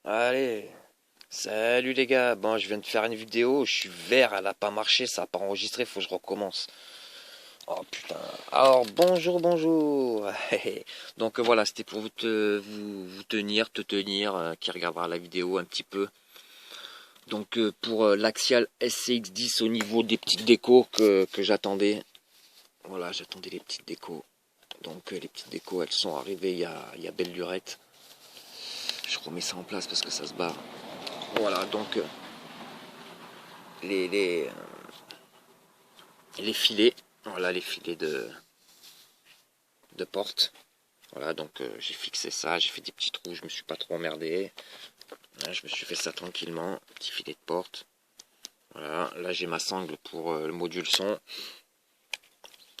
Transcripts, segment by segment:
Allez, salut les gars. Bon, je viens de faire une vidéo, je suis vert, elle a pas marché, ça a pas enregistré, faut que je recommence. Oh putain. Alors bonjour, bonjour. Donc voilà, c'était pour vous tenir, te tenir, qui regardera la vidéo un petit peu. Donc pour l'Axial SCX10 au niveau des petites décos que j'attendais. Voilà, j'attendais les petites décos. Donc les petites décos, elles sont arrivées il y a belle lurette. Je remets ça en place parce que ça se barre. Voilà, donc les, les, les filets, voilà les filets de porte. Voilà, donc j'ai fixé ça, j'ai fait des petits trous, je me suis pas trop emmerdé. Là, je me suis fait ça tranquillement, petit filet de porte. Voilà, là j'ai ma sangle pour le module son.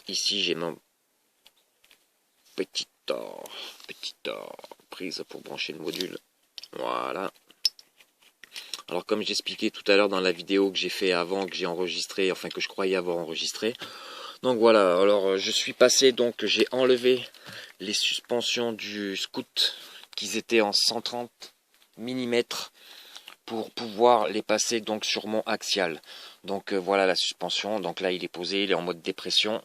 Ici j'ai mon petit prise pour brancher le module. Voilà. Alors comme j'expliquais tout à l'heure dans la vidéo que j'ai fait avant, que j'ai enregistré, enfin que je croyais avoir enregistré. Donc voilà, alors je suis passé, donc j'ai enlevé les suspensions du Scout qui étaient en 130 mm pour pouvoir les passer donc sur mon axial. Donc voilà la suspension, donc là il est posé, il est en mode dépression.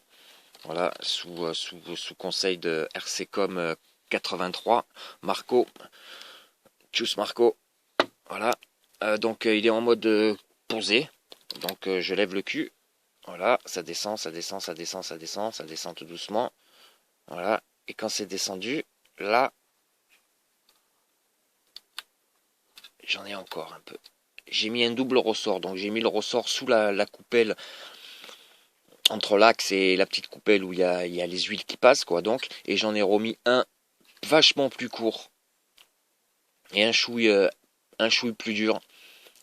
Voilà, sous conseil de RCcom 83, Marco, tchuss Marco. Voilà, donc il est en mode posé, donc je lève le cul. Voilà, ça descend, ça descend, ça descend, ça descend, ça descend tout doucement. Voilà, et quand c'est descendu, là, j'en ai encore un peu. J'ai mis un double ressort, donc j'ai mis le ressort sous la coupelle, entre l'axe et la petite coupelle où il y a les huiles qui passent, quoi, donc, et j'en ai remis un vachement plus court, et un chouille plus dur,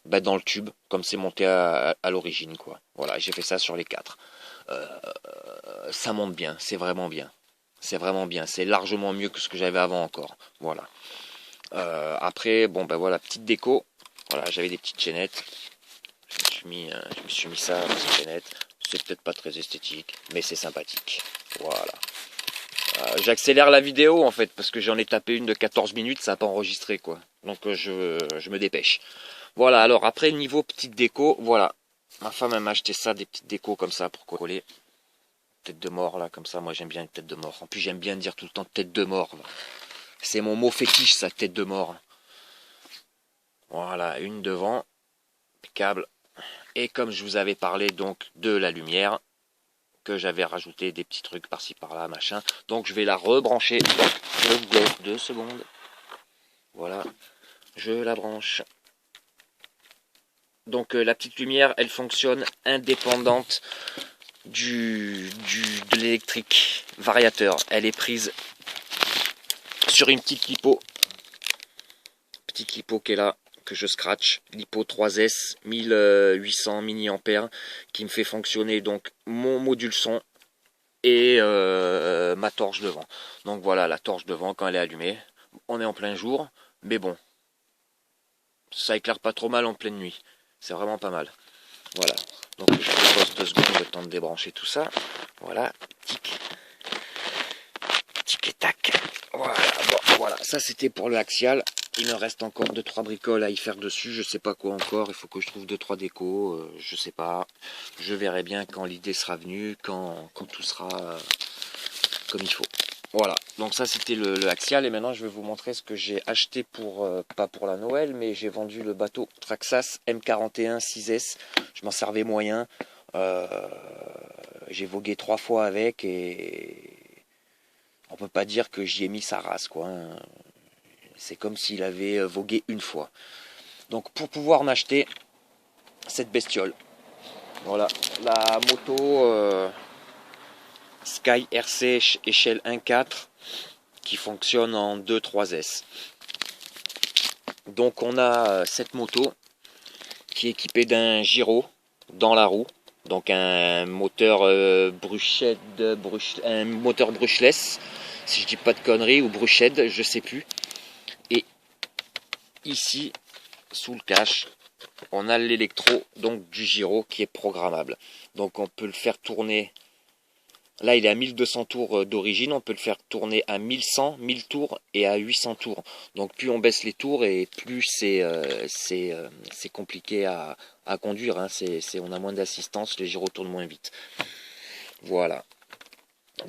bah, dans le tube, comme c'est monté à l'origine, quoi. Voilà, j'ai fait ça sur les quatre. Ça monte bien, c'est vraiment bien. C'est vraiment bien, c'est largement mieux que ce que j'avais avant encore. Voilà. Après, bon ben voilà, petite déco. Voilà, j'avais des petites chaînettes. Je me suis mis ça, ces chaînettes. C'est peut-être pas très esthétique, mais c'est sympathique. Voilà. J'accélère la vidéo en fait, parce que j'en ai tapé une de 14 minutes, ça n'a pas enregistré quoi. Donc je me dépêche. Voilà, alors après, niveau petite déco, voilà. Ma femme elle m'a acheté ça, des petites décos comme ça pour coller. Tête de mort là, comme ça, moi j'aime bien une tête de mort. En plus, j'aime bien dire tout le temps tête de mort. C'est mon mot fétiche, ça, tête de mort. Voilà, une devant, impeccable. Et comme je vous avais parlé donc de la lumière, que j'avais rajouté des petits trucs par-ci par-là, machin. Donc je vais la rebrancher. Donc, je vous laisse 2 secondes. Voilà, je la branche. Donc la petite lumière, elle fonctionne indépendante de l'électrique variateur. Elle est prise sur une petite lipo. Petite lipo qui est là, que je scratch. Lipo 3S 1800 mAh qui me fait fonctionner donc mon module son et ma torche devant. Donc voilà, la torche devant quand elle est allumée. On est en plein jour, mais bon, ça éclaire pas trop mal en pleine nuit. C'est vraiment pas mal. Voilà. Donc je pose 2 secondes le temps de débrancher tout ça. Voilà. Tic. Tic et tac. Voilà. Bon, voilà. Ça c'était pour le axial. Il me reste encore 2-3 bricoles à y faire dessus. Je sais pas quoi encore. Il faut que je trouve 2-3 décos. Je sais pas. Je verrai bien quand l'idée sera venue, quand tout sera comme il faut. Voilà, donc ça c'était le axial et maintenant je vais vous montrer ce que j'ai acheté pour, pas pour la Noël, mais j'ai vendu le bateau Traxas M41 6S, je m'en servais moyen, euh, j'ai vogué 3 fois avec et on peut pas dire que j'y ai mis sa race quoi, hein. C'est comme s'il avait vogué une fois. Donc pour pouvoir m'acheter cette bestiole, voilà, la moto Sky RC échelle 1.4 qui fonctionne en 2.3S. Donc on a cette moto qui est équipée d'un gyro dans la roue, donc un moteur un moteur brushless, si je dis pas de conneries, ou brushed, je sais plus. Et ici, sous le cache, on a l'électro donc du gyro qui est programmable. Donc on peut le faire tourner Là, il est à 1200 tours d'origine. On peut le faire tourner à 1100, 1000 tours et à 800 tours. Donc, plus on baisse les tours et plus c'est compliqué à conduire. Hein. On a moins d'assistance, les gyros tournent moins vite. Voilà.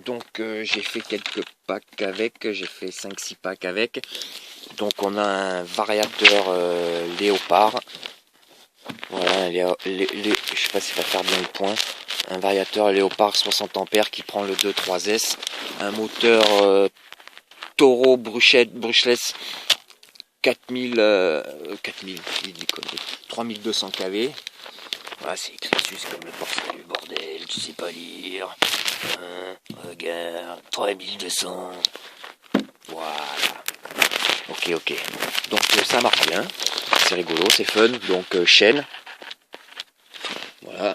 Donc, j'ai fait quelques packs avec. J'ai fait 5-6 packs avec. Donc, on a un variateur léopard. Voilà, je sais pas s'il va faire bien le point. Un variateur léopard 60 ampères qui prend le 2.3S. Un moteur Toro Brushless 3200 kV. Voilà, c'est écrit dessus, c'est comme le porcelain du bordel, tu sais pas lire. Regarde, 3200. Voilà. Ok. Donc ça marche bien. C'est rigolo, c'est fun. Donc chaîne. Voilà.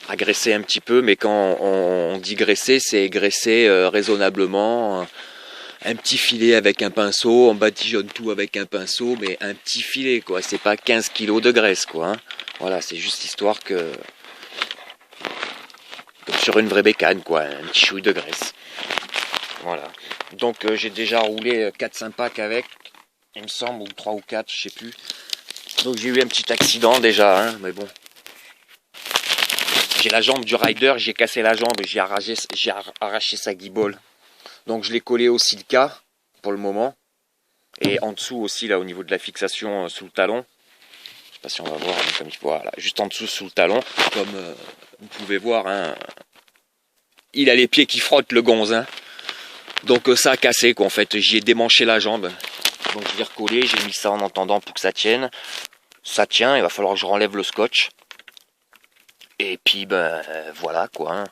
À graisser un petit peu, mais quand on dit graisser, c'est graisser raisonnablement. Un petit filet avec un pinceau, on badigeonne tout avec un pinceau, mais un petit filet, quoi. C'est pas 15 kilos de graisse, quoi. Hein. Voilà, c'est juste histoire que... Comme sur une vraie bécane, quoi. Un petit chouille de graisse. Voilà. Donc j'ai déjà roulé 4-5 packs avec, il me semble, ou 3 ou 4, je sais plus. Donc j'ai eu un petit accident déjà, hein, mais bon. J'ai la jambe du rider, j'ai cassé la jambe et j'ai arraché sa guibole. Donc je l'ai collé au silica pour le moment. Et en dessous aussi, là, au niveau de la fixation sous le talon. Je sais pas si on va voir, mais comme il faut, voilà, juste en dessous sous le talon. Comme vous pouvez voir, hein, il a les pieds qui frottent le gonze. Hein. Donc ça a cassé, quoi, en fait. J'y ai démanché la jambe. Donc je l'ai recollé, j'ai mis ça en entendant pour que ça tienne. Ça tient, il va falloir que je renlève le scotch. Et puis ben voilà quoi. Hein.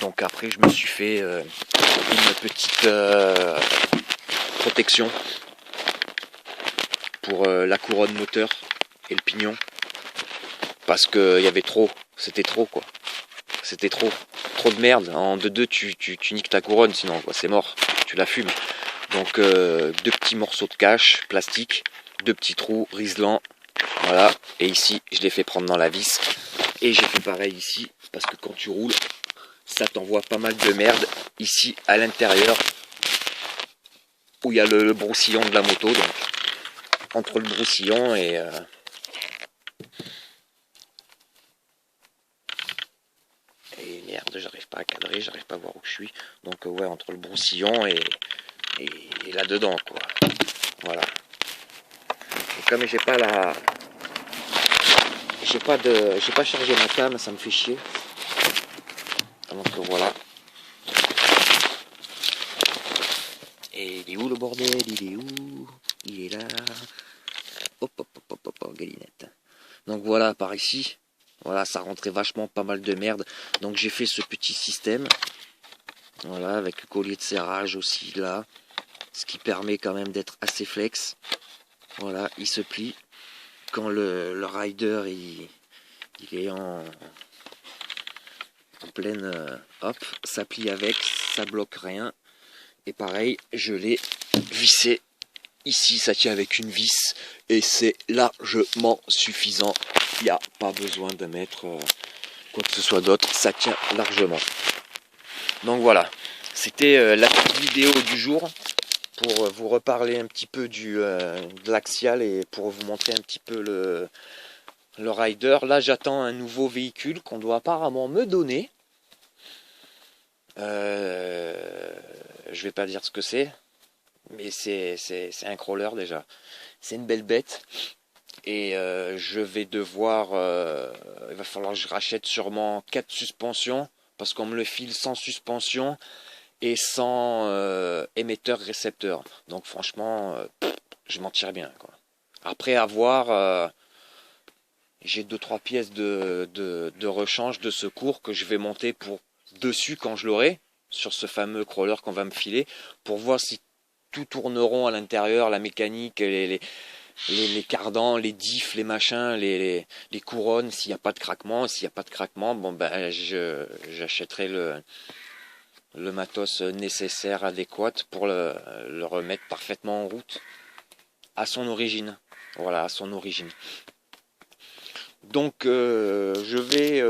Donc après je me suis fait une petite protection pour la couronne moteur et le pignon. Parce que il y avait trop, c'était trop quoi. C'était trop de merde. En 2-2 tu niques ta couronne sinon quoi, c'est mort, tu la fumes. Donc 2 petits morceaux de cache plastique, 2 petits trous riselant. Voilà, et ici je l'ai fait prendre dans la vis. Et j'ai fait pareil ici, parce que quand tu roules, ça t'envoie pas mal de merde ici à l'intérieur, où il y a le broussillon de la moto, donc entre le broussillon et merde, j'arrive pas à cadrer, j'arrive pas à voir où je suis, donc ouais, entre le broussillon et là-dedans, quoi. Voilà. Et comme j'ai pas chargé ma cam, ça me fait chier. Donc voilà. Et il est où le bordel? Il est où? Il est là. Hop, galinette. Donc voilà, par ici. Voilà, ça rentrait vachement pas mal de merde. Donc j'ai fait ce petit système. Voilà, avec le collier de serrage aussi là. Ce qui permet quand même d'être assez flex. Voilà, il se plie. Quand le rider il est en pleine... hop, ça plie avec, ça bloque rien. Et pareil, je l'ai vissé ici, ça tient avec une vis et c'est largement suffisant. Il n'y a pas besoin de mettre quoi que ce soit d'autre, ça tient largement. Donc voilà, c'était la petite vidéo du jour pour vous reparler un petit peu de l'axial et pour vous montrer un petit peu le rider. Là j'attends un nouveau véhicule qu'on doit apparemment me donner. Je vais pas dire ce que c'est, mais c'est un crawler déjà. C'est une belle bête. Et je vais devoir... il va falloir que je rachète sûrement 4 suspensions, parce qu'on me le file sans suspension et sans émetteur-récepteur. Donc franchement, je m'en tire bien, quoi. Après avoir... j'ai 2-3 pièces de rechange, de secours que je vais monter pour dessus quand je l'aurai, sur ce fameux crawler qu'on va me filer, pour voir si tout tourneront à l'intérieur, la mécanique, les cardans, les diffs, les machins, les couronnes, s'il n'y a pas de craquement. S'il n'y a pas de craquement, bon ben j'achèterai le matos nécessaire, adéquat pour le remettre parfaitement en route à son origine. Voilà, à son origine. Donc je vais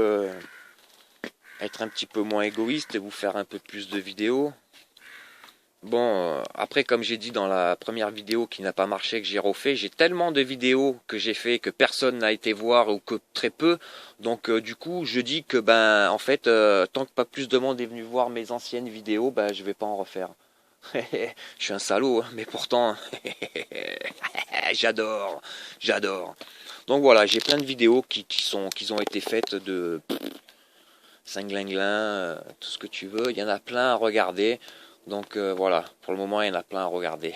être un petit peu moins égoïste et vous faire un peu plus de vidéos. Bon, après, comme j'ai dit dans la première vidéo qui n'a pas marché, que j'ai refait, j'ai tellement de vidéos que j'ai fait que personne n'a été voir ou que très peu. Donc, du coup, je dis que, ben, en fait, tant que pas plus de monde est venu voir mes anciennes vidéos, ben, je vais pas en refaire. Je suis un salaud, hein, mais pourtant, j'adore, j'adore. Donc voilà, j'ai plein de vidéos qui ont été faites de Saint-Glinglin, tout ce que tu veux. Il y en a plein à regarder. Donc voilà, pour le moment, il y en a plein à regarder.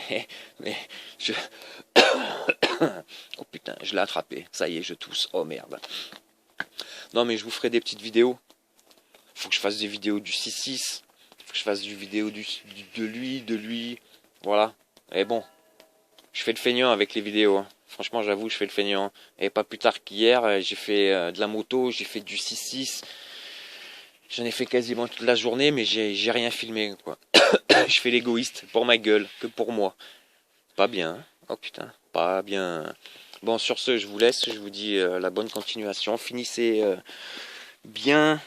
Mais je... Oh putain, je l'ai attrapé. Ça y est, je tousse. Oh merde. Non, mais je vous ferai des petites vidéos. Faut que je fasse des vidéos du 6-6. Faut que je fasse des vidéos de lui. Voilà. Et bon, je fais le feignant avec les vidéos. Hein. Franchement, j'avoue, je fais le feignant. Et pas plus tard qu'hier, j'ai fait de la moto, j'ai fait du 6-6. J'en ai fait quasiment toute la journée, mais j'ai rien filmé, quoi. Je fais l'égoïste pour ma gueule, que pour moi. Pas bien. Hein. Oh putain, pas bien. Bon, sur ce, je vous laisse. Je vous dis la bonne continuation. Finissez bien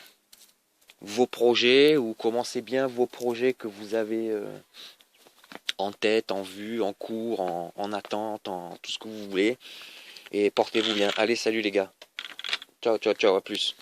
vos projets ou commencez bien vos projets que vous avez en tête, en vue, en cours, en attente, en tout ce que vous voulez. Et portez-vous bien. Allez, salut les gars. Ciao, ciao, ciao, à plus.